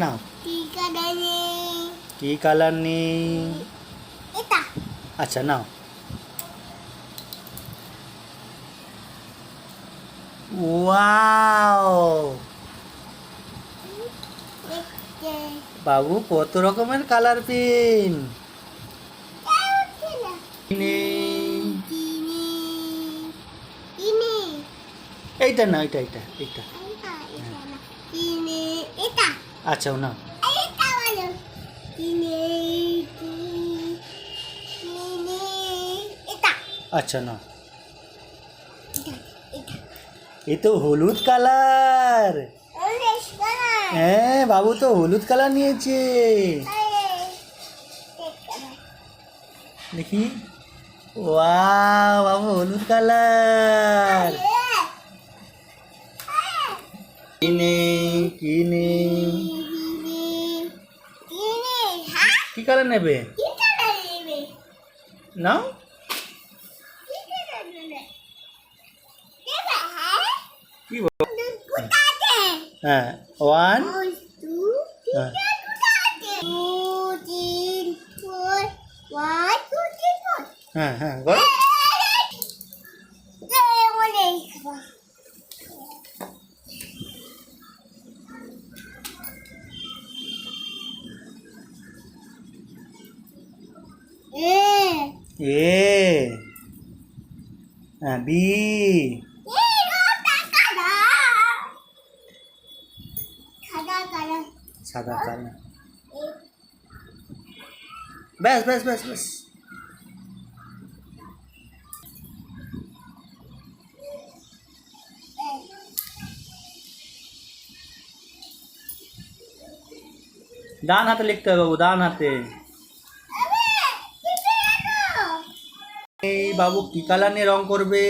নাও কি কালার নেই? আচ্ছা নাও। ওয়াও বাবু কত রকমের কালার পেন। এইটা না, এইটা এইটা এইটা আচ্ছা না। আচ্ছা না, এই তো হলুদ কালার। হ্যাঁ বাবু তো হলুদ কালার নিয়েছে। দেখি, ওয়াও বাবু হলুদ কালার। কি কালার নেবে? নাও। কি বল? হ্যাঁ, 1 হ্যাঁ হ্যাঁ বল। এ হ্যাঁ, বি সাদা কালার। ব্যাস ব্যাস ব্যাস ব্যাস। ডান হাতে লিখতে হবে বাবু, ডান হাতে। এই বাবু কি কালার নিয়ে রং করবে?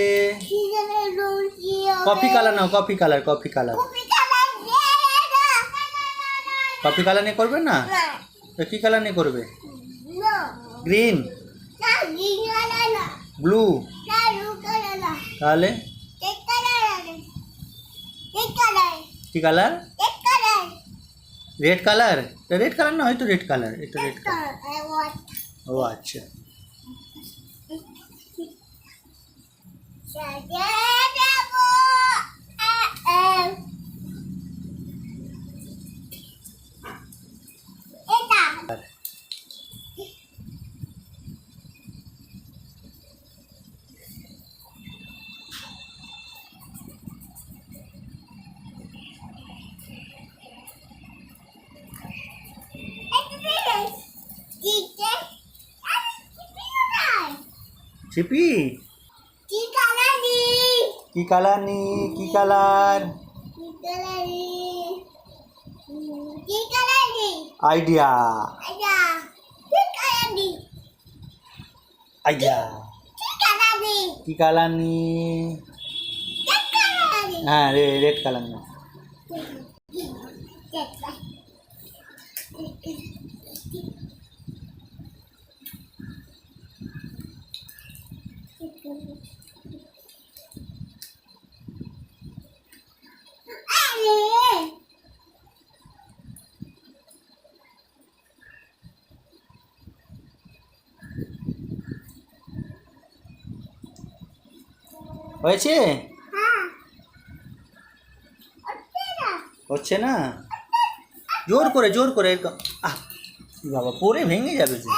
কফি কালার নাও, coffee colour, coffee colour. Coffee colour নিয়ে করবে না? তো কি কালার নিয়ে করবে? গ্রিন, ব্লু, তাহলে কি colour? Red colour. Red colour না, হয়তো রেড কালার, এটা রেড কালার। ও আচ্ছা। ছিপি কি কালার নি? কি কালার? Idea, idea. কি কালার নি? হ্যাঁ রেড কালার না। হয়েছে? হচ্ছে না, জোর করে জোর করে। আহ বাবা, পরে ভেঙে যাবে যে।